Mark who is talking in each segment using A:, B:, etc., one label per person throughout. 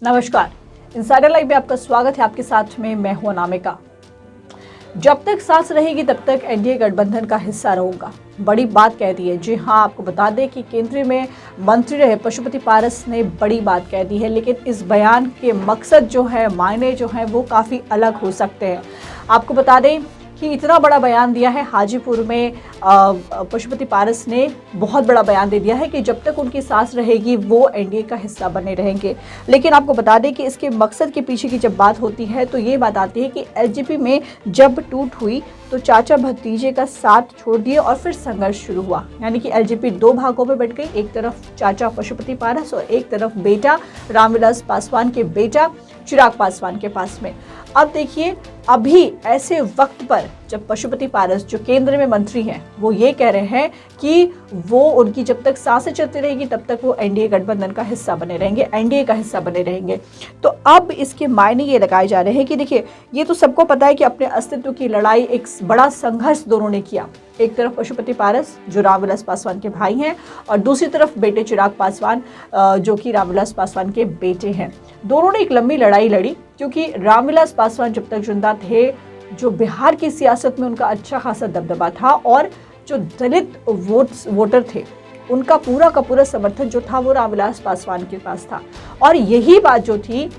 A: नमस्कार, insider live में आपका स्वागत है। आपके साथ में मैं हूं अनामिका। जब तक सांस रहेगी तब तक एनडीए गठबंधन का हिस्सा रहूंगा, बड़ी बात कह दी है। जी हां, आपको बता दें कि केंद्रीय में मंत्री रहे पशुपति पारस ने बड़ी बात कह दी है, लेकिन इस बयान के मकसद जो है, मायने जो है वो काफ़ी अलग हो सकते हैं। आपको बता दें कि इतना बड़ा बयान दिया है हाजीपुर में पशुपति पारस ने, बहुत बड़ा बयान दे दिया है कि जब तक उनकी सांस रहेगी वो एनडीए का हिस्सा बने रहेंगे। लेकिन आपको बता दें कि इसके मकसद के पीछे की जब बात होती है तो ये बात आती है कि एलजेपी में जब टूट हुई तो चाचा भतीजे का साथ छोड़ दिए और फिर संघर्ष शुरू हुआ। यानी कि एलजेपी दो भागों में बट गई, एक तरफ चाचा पशुपति पारस और एक तरफ बेटा रामविलास पासवान के बेटा चिराग पासवान के पास में। अब देखिए, अभी ऐसे वक्त पर जब पशुपति पारस जो केंद्र में मंत्री हैं वो ये कह रहे हैं कि वो उनकी जब तक सांसें चलती रहेगी तब तक वो एनडीए गठबंधन का हिस्सा बने रहेंगे, एनडीए का हिस्सा बने रहेंगे। तो अब इसके मायने ये लगाए जा रहे हैं कि देखिए, ये तो सबको पता है कि अपने अस्तित्व की लड़ाई, एक बड़ा संघर्ष दोनों ने किया। एक तरफ पशुपति पारस जो रामविलास पासवान के भाई हैं और दूसरी तरफ बेटे चिराग पासवान जो कि रामविलास पासवान के बेटे हैं। दोनों ने एक लंबी लड़ाई लड़ी, क्योंकि रामविलास पासवान जब तक जिंदा थे, जो बिहार की सियासत में उनका अच्छा खासा दबदबा था और जो दलित वोटर थे उनका पूरा का पूरा समर्थन जो था वो रामविलास पासवान के पास था। और यही बात जो थी,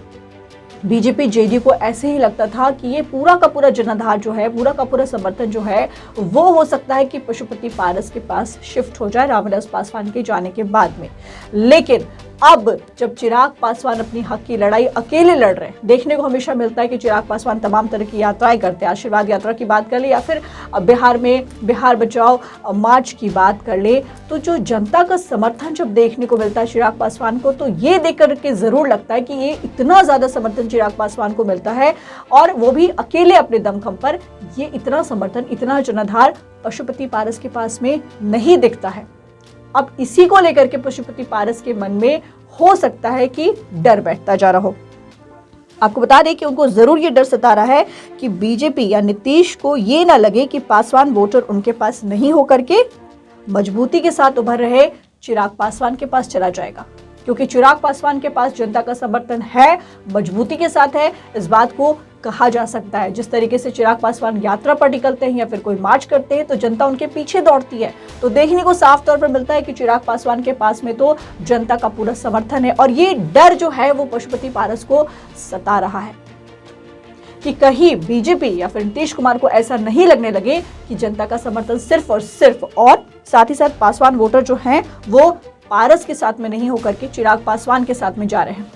A: बीजेपी जेडीयू को ऐसे ही लगता था कि ये पूरा का पूरा जनाधार जो है, पूरा का पूरा समर्थन जो है वो हो सकता है कि पशुपति पारस के पास शिफ्ट हो जाए रामविलास पासवान के जाने के बाद में। लेकिन अब जब चिराग पासवान अपनी हक की लड़ाई अकेले लड़ रहे हैं, देखने को हमेशा मिलता है कि चिराग पासवान तमाम तरह की यात्राएं करते हैं, आशीर्वाद यात्रा की बात कर ले या फिर बिहार में बिहार बचाओ मार्च की बात कर ले, तो जो जनता का समर्थन जब देखने को मिलता है चिराग पासवान को, तो ये देख करके जरूर लगता है कि ये इतना ज्यादा समर्थन चिराग पासवान को मिलता है और वो भी अकेले अपने दमखम पर, ये इतना समर्थन, इतना जनाधार पशुपति पारस के पास में नहीं दिखता है। अब इसी को लेकर के पशुपति पारस के मन में हो सकता है कि डर बैठता जा रहा हो। आपको बता दें कि उनको जरूर ये डर सता रहा है कि बीजेपी या नीतीश को ये ना लगे कि पासवान वोटर उनके पास नहीं होकर के मजबूती के साथ उभर रहे चिराग पासवान के पास चला जाएगा। क्योंकि चिराग पासवान के पास जनता का समर्थन है, मजबूती के साथ है, इस बात को कहा जा सकता है। जिस तरीके से चिराग पासवान यात्रा पर निकलते हैं या फिर कोई मार्च करते हैं तो जनता उनके पीछे दौड़ती है, तो देखने को साफ तौर पर मिलता है कि चिराग पासवान के पास में तो जनता का पूरा समर्थन है। और ये डर जो है वो पशुपति पारस को सता रहा है कि कहीं बीजेपी या फिर नीतीश कुमार को ऐसा नहीं लगने लगे कि जनता का समर्थन सिर्फ और साथ ही साथ पासवान वोटर जो हैं वो पारस के साथ में नहीं होकर के चिराग पासवान के साथ में जा रहे हैं।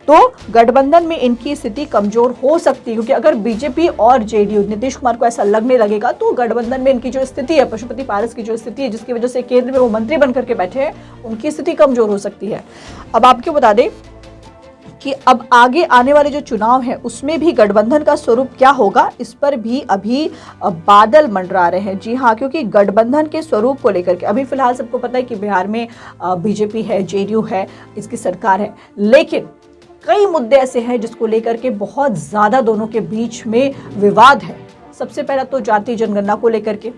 A: तो गठबंधन में इनकी स्थिति कमजोर हो सकती है, क्योंकि अगर बीजेपी और जेडीयू, नीतीश कुमार को ऐसा लगने लगेगा तो गठबंधन में इनकी जो स्थिति है, पशुपति पारस की जो स्थिति है, जिसकी वजह से केंद्र में वो मंत्री बनकर के बैठे हैं, उनकी स्थिति कमजोर हो सकती है। अब आपको बता दें कि अब आगे आने वाले जो चुनाव है उसमें भी गठबंधन का स्वरूप क्या होगा, इस पर भी अभी बादल मंडरा रहे हैं। जी हाँ, क्योंकि गठबंधन के स्वरूप को लेकर के अभी फिलहाल सबको पता है कि बिहार में बीजेपी है, जेडीयू है, इसकी सरकार है, लेकिन कई मुद्दे ऐसे हैं जिसको लेकर के बहुत ज्यादा दोनों के बीच में विवाद है। सबसे पहला तो जाति जनगणना को लेकर के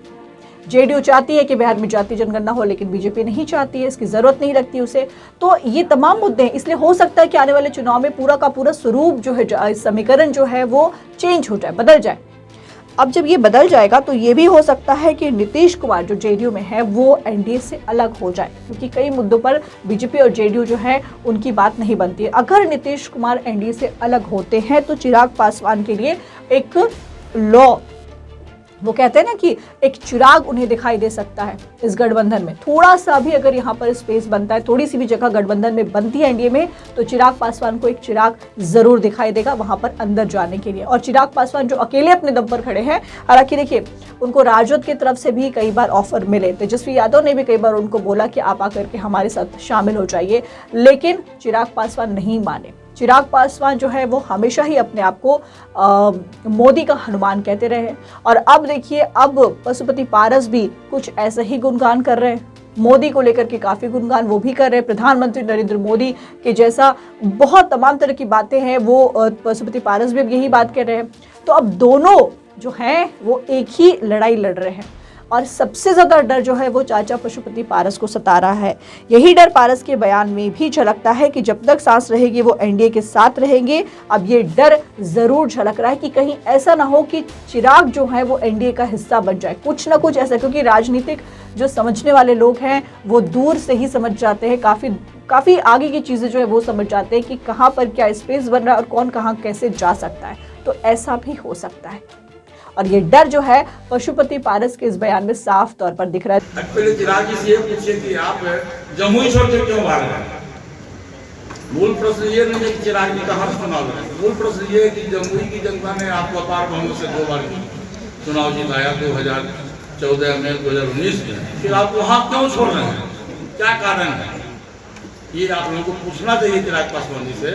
A: जेडीयू चाहती है कि बिहार में जाति जनगणना हो, लेकिन बीजेपी नहीं चाहती है, इसकी जरूरत नहीं लगती उसे। तो ये तमाम मुद्दे हैं, इसलिए हो सकता है कि आने वाले चुनाव में पूरा का पूरा स्वरूप जो है, समीकरण जो है वो चेंज हो जाए, बदल जाए। अब जब ये बदल जाएगा तो ये भी हो सकता है कि नीतीश कुमार जो जेडीयू में है वो एनडीए से अलग हो जाए, क्योंकि कई मुद्दों पर बीजेपी और जेडीयू जो है उनकी बात नहीं बनती है। अगर नीतीश कुमार एनडीए से अलग होते हैं तो चिराग पासवान के लिए एक लॉ, वो कहते हैं ना कि एक चिराग उन्हें दिखाई दे सकता है इस गठबंधन में। थोड़ा सा भी अगर यहाँ पर स्पेस बनता है, थोड़ी सी भी जगह गठबंधन में बनती है एनडीए में, तो चिराग पासवान को एक चिराग जरूर दिखाई देगा वहां पर अंदर जाने के लिए। और चिराग पासवान जो अकेले अपने दम पर खड़े हैं, हालांकि देखिए उनको राजद की तरफ से भी कई बार ऑफर मिले, तेजस्वी यादव ने भी कई बार उनको बोला कि आप आकर के हमारे साथ शामिल हो जाइए, लेकिन चिराग पासवान नहीं माने। चिराग पासवान जो है वो हमेशा ही अपने आप को मोदी का हनुमान कहते रहे हैं। और अब देखिए, अब पशुपति पारस भी कुछ ऐसा ही गुणगान कर रहे हैं, मोदी को लेकर के काफी गुणगान वो भी कर रहे हैं। प्रधानमंत्री नरेंद्र मोदी के जैसा बहुत तमाम तरह की बातें हैं, वो पशुपति पारस भी अब यही बात कर रहे हैं। तो अब दोनों जो हैं वो एक ही लड़ाई लड़ रहे हैं। और सबसे ज्यादा डर जो है वो चाचा पशुपति पारस को सता रहा है। यही डर पारस के बयान में भी झलकता है कि जब तक सांस रहेगी वो एनडीए के साथ रहेंगे। अब ये डर जरूर झलक रहा है कि कहीं ऐसा ना हो कि चिराग जो है वो एनडीए का हिस्सा बन जाए, कुछ ना कुछ ऐसा, क्योंकि राजनीतिक जो समझने वाले लोग हैं वो दूर से ही समझ जाते हैं, काफी आगे की चीजें जो है वो समझ जाते हैं कि कहां पर क्या स्पेस बन रहा है और कौन कहां कैसे जा सकता है। तो ऐसा भी हो सकता है और ये डर जो है पशुपति पारस के इस बयान में साफ तौर पर दिख रहा है।
B: पहले चिराग जी से ये पूछिए कि आप जमुई छोड़ के क्यों भाग रहे हैं? मूल प्रश्न ये नहीं है कि चिराग जी कहाँ से चुनाव लड़े, मूल प्रश्न ये है कि जमुई की जनता ने आपको अपार बहुमत से 2 बार चुनाव जिताया, 2014 में, 2019 में, फिर आप वहाँ क्यों छोड़ रहे हैं, क्या कारण है? ये आप लोगों को पूछना चाहिए चिराग पासवान जी से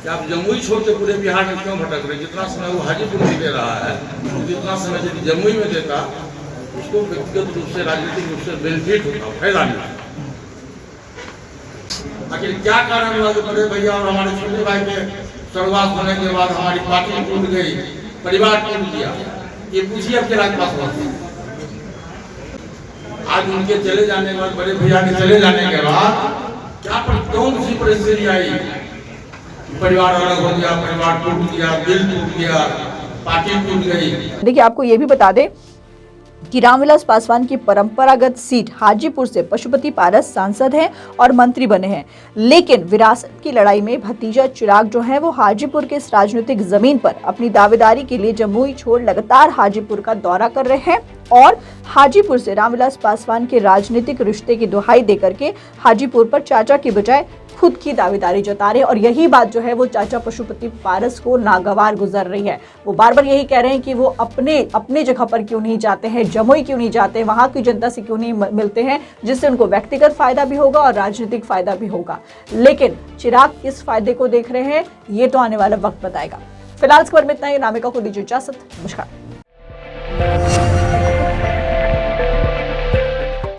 B: कि आप जमुई छोड़ के पूरे बिहार में क्यों भटक रहे हैं? जितना समय वो हाजीपुर में दे रहा है, जितना समय यदि जमुई में देता उसको व्यक्तिगत रूप से, राजनीतिक रूप से बेनिफिट होता, फायदा मिलता। आखिर क्या कारण हुआ कि बड़े भैया और हमारे छोटे भाई के स्वर्गवास होने के बाद हमारी पार्टी टूट गई, परिवार टूट गया? ये पूछिए अब चिराग पासवान से। आज उनके चले जाने के बाद, बड़े भैया के चले जाने के बाद क्या कौन सी परिस्थिति आई? परिवार अलग हो गया, परिवार टूट गया, दिल टूट गया, पार्टी टूट गई।
A: देखिए, आपको ये भी बता दें कि रामविलास पासवान की परंपरागत सीट हाजीपुर से पशुपति पारस सांसद हैं और मंत्री बने हैं, लेकिन विरासत की लड़ाई में भतीजा चिराग जो है वो हाजीपुर के इस राजनीतिक जमीन पर अपनी दावेदारी के लिए जमुई छोड़ लगातार हाजीपुर का दौरा कर रहे हैं और हाजीपुर से रामविलास पासवान के राजनीतिक रिश्ते की दुहाई देकर के हाजीपुर पर चाचा की बजाय खुद की दावेदारी जता रहे हैं। और यही बात जो है वो चाचा पशुपति पारस को नागवार गुजर रही है। वो बार बार यही कह रहे हैं कि वो अपने जगह पर क्यों नहीं जाते हैं, जमुई क्यों नहीं जाते, वहां की जनता से क्यों नहीं मिलते हैं, जिससे उनको व्यक्तिगत फायदा भी होगा और राजनीतिक फायदा भी होगा। लेकिन चिराग किस फायदे को देख रहे हैं ये तो आने वाला वक्त बताएगा। फिलहाल इस खबर में इतना ही। नामिका को दीजिए इजाजत। नमस्कार।